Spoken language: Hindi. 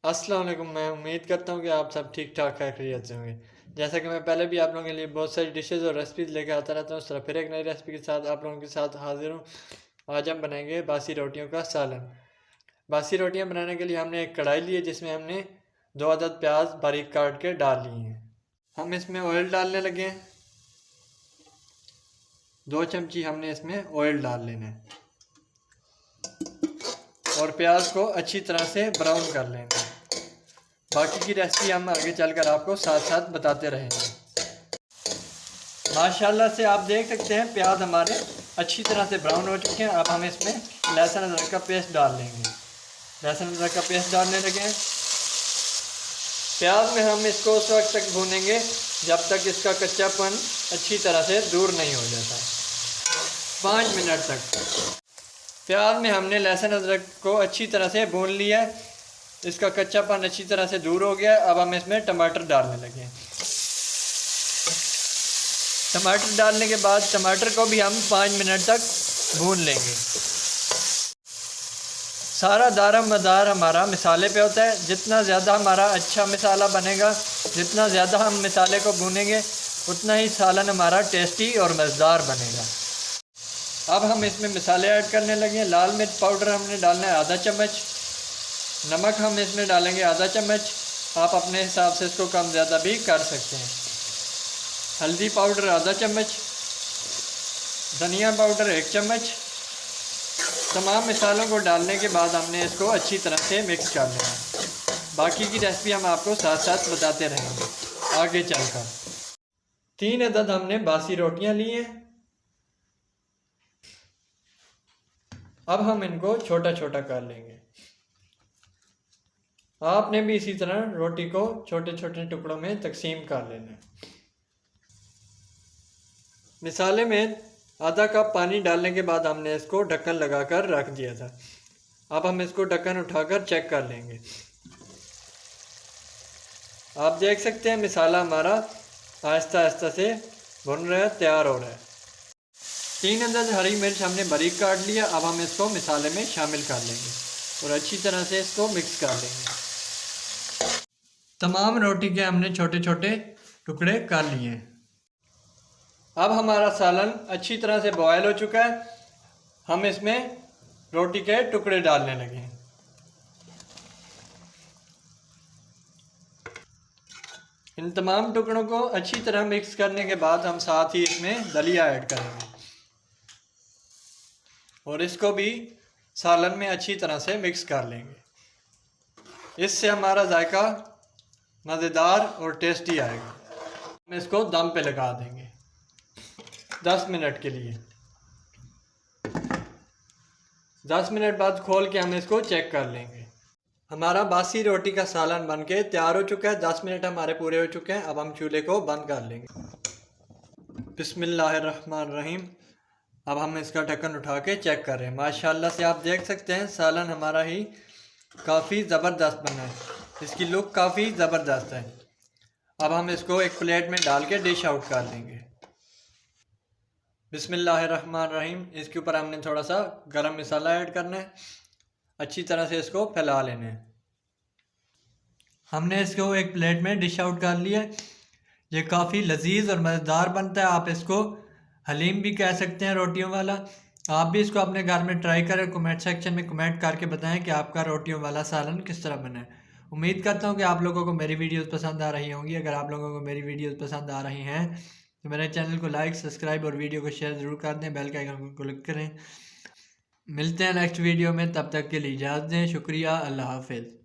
अस्सलाम वालेकुम। मैं उम्मीद करता हूँ कि आप सब ठीक ठाक खैरियत से होंगे। जैसा कि मैं पहले भी आप लोगों के लिए बहुत सारी डिशेज़ और रेसिपीज़ लेकर आता रहता हूँ, उस तरह फिर एक नई रेसिपी के साथ आप लोगों के साथ हाजिर हूँ। आज हम बनाएंगे बासी रोटियों का सालन। बासी रोटियाँ बनाने के लिए हमने एक कढ़ाई ली है जिसमें हमने 2 अदद प्याज बारीक काट के डाल लिए हैं। हम इसमें ऑयल डालने लगे हैं। 2 चमची हमने इसमें ऑयल डाल लेना है और प्याज को अच्छी तरह से ब्राउन कर लेना है। बाकी की रेसिपी हम आगे चलकर आपको साथ साथ बताते रहेंगे। माशाल्लाह से आप देख सकते हैं प्याज हमारे अच्छी तरह से ब्राउन हो चुके हैं। अब हम इसमें लहसुन अदरक का पेस्ट डाल लेंगे। लहसुन अदरक का पेस्ट डालने लगे हैं। प्याज में हम इसको उस वक्त तक भूनेंगे जब तक इसका कच्चापन अच्छी तरह से दूर नहीं हो जाता। 5 मिनट तक प्याज में हमने लहसुन अदरक को अच्छी तरह से भून लिया है। इसका कच्चापन अच्छी तरह से दूर हो गया। अब हम इसमें टमाटर डालने लगे। टमाटर डालने के बाद टमाटर को भी हम 5 मिनट तक भून लेंगे। सारा दारा मदार हमारा मिसाले पे होता है। जितना ज़्यादा हमारा अच्छा मिसाला बनेगा, जितना ज़्यादा हम मिसाले को भूनेंगे, उतना ही सालन हमारा टेस्टी और मज़ेदार बनेगा। अब हम इसमें मिसाले ऐड करने लगे। लाल मिर्च पाउडर हमने डालना है आधा चम्मच। नमक हम इसमें डालेंगे आधा चम्मच। आप अपने हिसाब से इसको कम ज़्यादा भी कर सकते हैं। हल्दी पाउडर आधा चम्मच। धनिया पाउडर 1 चम्मच। तमाम मिसालों को डालने के बाद हमने इसको अच्छी तरह से मिक्स कर लेना। बाकी की रेसिपी हम आपको साथ साथ बताते रहेंगे आगे चलकर। 3 अदद हमने बासी रोटियां ली हैं। अब हम इनको छोटा छोटा कर लेंगे। आपने भी इसी तरह रोटी को छोटे छोटे टुकड़ों में तकसीम कर लेना है। मिसाले में आधा कप पानी डालने के बाद हमने इसको ढक्कन लगाकर रख दिया था। अब हम इसको ढक्कन उठाकर चेक कर लेंगे। आप देख सकते हैं मिसाला हमारा आहिस्ता आहिस्ता से भुन रहा है, तैयार हो रहा है। 3 अदद हरी मिर्च हमने बारीक काट लिया। अब हम इसको मिसाले में शामिल कर लेंगे और अच्छी तरह से इसको मिक्स कर लेंगे। तमाम रोटी के हमने छोटे छोटे टुकड़े कर लिए हैं। अब हमारा सालन अच्छी तरह से बॉयल हो चुका है। हम इसमें रोटी के टुकड़े डालने लगे हैं। इन तमाम टुकड़ों को अच्छी तरह मिक्स करने के बाद हम साथ ही इसमें दलिया ऐड करेंगे और इसको भी सालन में अच्छी तरह से मिक्स कर लेंगे। इससे हमारा जायका मज़ेदार और टेस्टी आएगा। हम इसको दम पे लगा देंगे 10 मिनट के लिए। 10 मिनट बाद खोल के हम इसको चेक कर लेंगे। हमारा बासी रोटी का सालन बनके तैयार हो चुका है। 10 मिनट हमारे पूरे हो चुके हैं। अब हम चूल्हे को बंद कर लेंगे। बिस्मिल्लाहिर्रहमानिर्रहीम। अब हम इसका ढक्कन उठा के चेक कर रहे हैं। माशाल्लाह से आप देख सकते हैं सालन हमारा ही काफ़ी ज़बरदस्त बना है। इसकी लुक काफ़ी ज़बरदस्त है। अब हम इसको एक प्लेट में डाल के डिश आउट कर देंगे। बिस्मिल्लाहिर्रहमानिर्रहीम। इसके ऊपर हमने थोड़ा सा गरम मसाला ऐड करना है। अच्छी तरह से इसको फैला लेना है। हमने इसको एक प्लेट में डिश आउट कर लिया। ये काफ़ी लजीज और मज़ेदार बनता है। आप इसको हलीम भी कह सकते हैं, रोटियों वाला। आप भी इसको अपने घर में ट्राई करें। कमेंट सेक्शन में कमेंट करके बताएं कि आपका रोटियों वाला सालन किस तरह बना है। उम्मीद करता हूँ कि आप लोगों को मेरी वीडियोस पसंद आ रही होंगी। अगर आप लोगों को मेरी वीडियोस पसंद आ रही हैं तो मेरे चैनल को लाइक, सब्सक्राइब और वीडियो को शेयर ज़रूर कर दें। बेल के आइकन को क्लिक करें। मिलते हैं नेक्स्ट वीडियो में, तब तक के लिए इजाज़त दें। शुक्रिया। अल्लाह हाफिज़।